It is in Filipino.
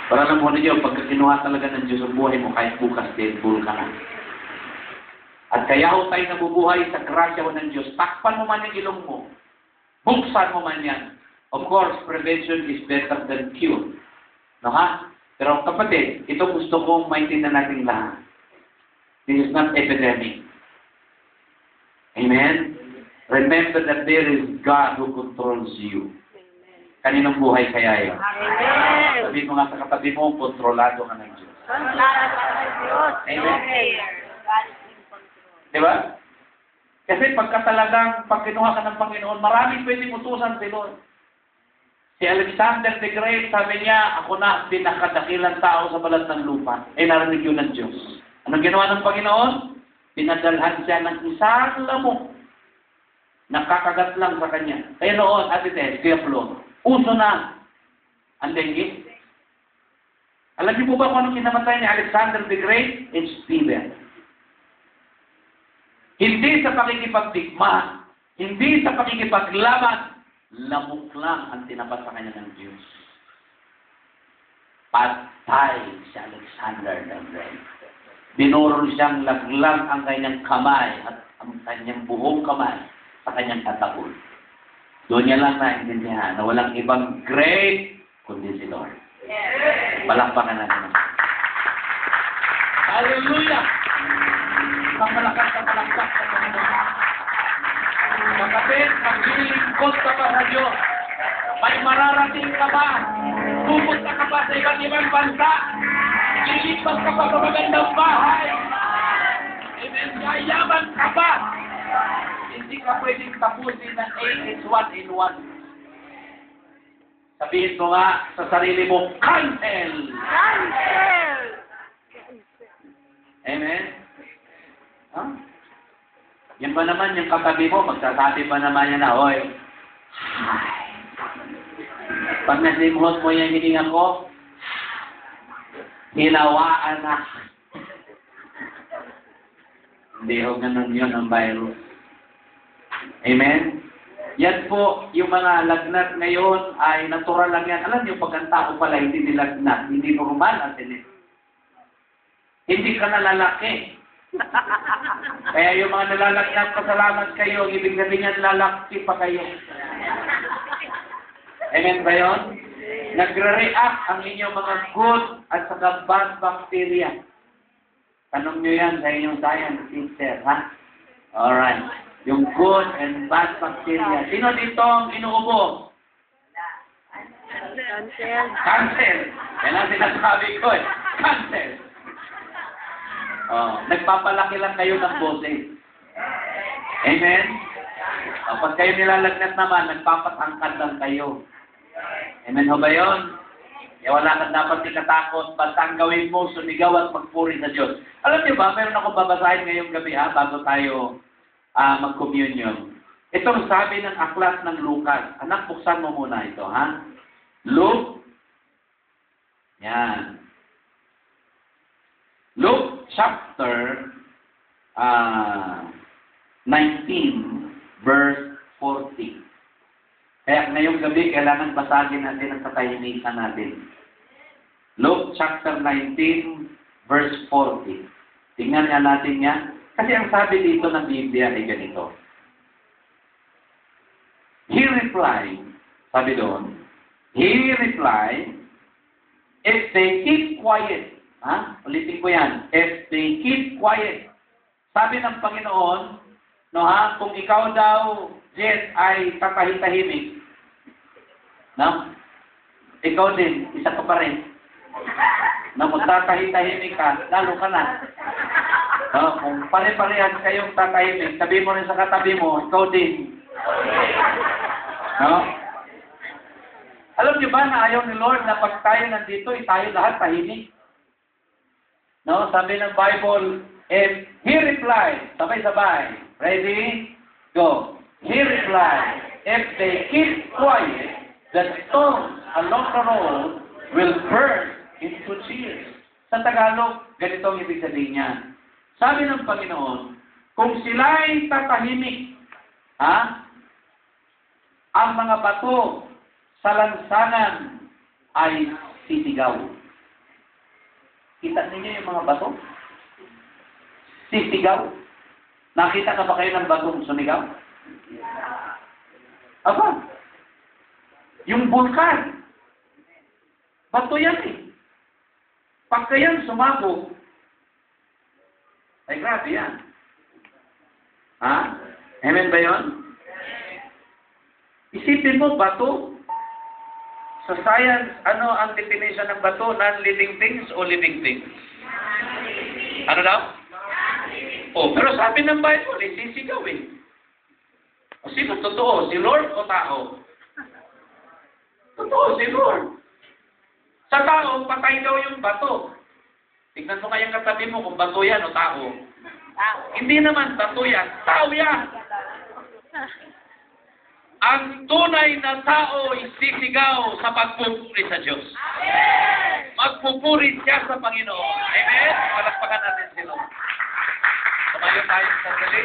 Para alam mo ninyo, pagka kinuha talaga ng Diyos ang buhay mo, kahit bukas, dead bull ka na. At kaya ho tayo nabubuhay sa grasya ho ng Diyos. Takpan mo man yung ilong mo. Buksan mo man yan. Of course, prevention is better than cure. No ha? Pero kapatid, ito gusto kong maintindihan natin lahat. This is not epidemic. Amen? Remember that there is God who controls you. Kaninong buhay kaya yun? Sabihin mo nga sa katabi mo, kontrolado ka ng Diyos. Amen? Diba? Kasi pagka talagang pag kinuha ka ng Panginoon, maraming pwedeng utusan si Lord. Si Alexander the Great, sabi niya, ako na pinakadakilang tao sa balat ng lupa. Narinig yun ng Diyos. Anong ginawa ng Panginoon? Pinadalhan siya ng isang lamok. Nakakagat lang sa kanya. Kaya noon, Ate Tess, Kuya Flo, uso na ang dengue. Alam niyo po ba kung anong kinamatay ni Alexander the Great? It's fever. Hindi sa pakikipagdigma, hindi sa pakikipaglaban, lamok lang ang tinapat sa kanya ng Diyos. Patay si Alexander the Great. Binuro siyang laglag ang kanyang kamay at ang kanyang buong kamay sa kanyang katawan. Doon niya lang naintindihan na walang ibang great kundi si Lord. Palakpakan natin. Hallelujah! Pamalakas sa palakpak sa Panginoon. Kapatid, maglilingkod ka pa sa Diyos. May mararating ka ba? Pupunta ka pa sa iba't ibang bansa. Lilipas ka pa sa magandang bahay. Amen. Yayaman ka pa. Hindi ka pwedeng tapusin ng 8 is 1 in 1. Sabihin mo nga sa sarili mo, cancel! Cancel! Amen? Huh? Yan ba naman yung katabi mo, magsasabi ba naman yan na, oy, hi. Pag nasimhot mo yung hininga ko, hinawaan na. Hindi ho ganun yun ang virus. Amen? Yan po, yung mga lagnat ngayon ay natural lang yan. Alam niyo, pag ang tao pala hindi nilagnat, hindi normal ang tinis. Hindi ka nalalaki. Kaya yung mga nalalagnat, pasalamat kayo, ibig sabihin yan, lalaki pa kayo. Amen ba yun? Nagre-react ang inyong mga good at saka bad bacteria. Tanong nyo yan sa inyong science sister, ha? Alright. Yung good and bad bacteria. Sino dito ang inuubo? Cancel. Cancel. Yan ang sinasabi ko eh. Cancel. Oh, nagpapalaki lang kayo ng boses. Amen? Pag kayo nilalagnat naman, nagpapatangkad lang kayo. Amen ho ba yun? Eh, wala kang dapat ikatakot. Basta ang gawin mo, sumigaw at magpuri sa Diyos. Alam niyo ba, mayroon akong babasahin ngayong gabi bago tayo mag-communion. Itong sabi ng aklat ng Lucas. Anak, buksan mo muna ito, ha? Luke. Yan. Luke chapter 19, verse 40. Kaya ngayong gabi, kailangan basagin natin ang katahimikan natin. Luke chapter 19, verse 40. Tingnan nga natin yan. Kasi ang sabi dito ng Biblia ay ganito. He replied, sabi doon, he replied, if they keep quiet, ulitin ko yan, if they keep quiet, sabi ng Panginoon, no ha, kung ikaw daw, Jess, ay tatahitahimik, no? Ikaw din, isa ka pa rin. Na magtatahitahimik ka, lalo ka na. No, kung pare-parehan kayong tatahimik, sabi mo rin sa katabi mo, ikaw din. No? Alam niyo ba na ayaw ni Lord na pag tayo nandito, tayo lahat tahimik? No? Sabi ng Bible, if he replied, sabay-sabay, ready? Go. He replied, if they keep quiet, the stones along the road will burn into tears. Sa Tagalog, ganito ang ibig sabihin niya. Sabi ng Panginoon, kung sila'y tatahimik, ang mga bato sa lansangan ay sisigaw. Kita ninyo yung mga bato? Sisigaw. Nakita na ba kayo ng batong sumigaw? Aba, yung bulkan. Bato yan eh. Pagka yan sumabog, ay grabe yan. Ha? Amen ba yun? Isipin mo, bato. Sa science, ano ang definition ng bato? Non-living things o living things? Ano daw? Oh, pero sabi ng Bible, sisigaw eh. O sino totoo? Si Lord o tao? Totoo, si Lord. Sa tao, patay daw yung bato. Tignan mo kayang katabi mo kung bato yan o tao. Hindi naman bato yan. Tao yan. Ang tunay na tao ay sisigaw sa pagpupuri sa Diyos. Magpupuri siya sa Panginoon. Amen? Palakpakan natin sila. Tumayo tayo sa sandali.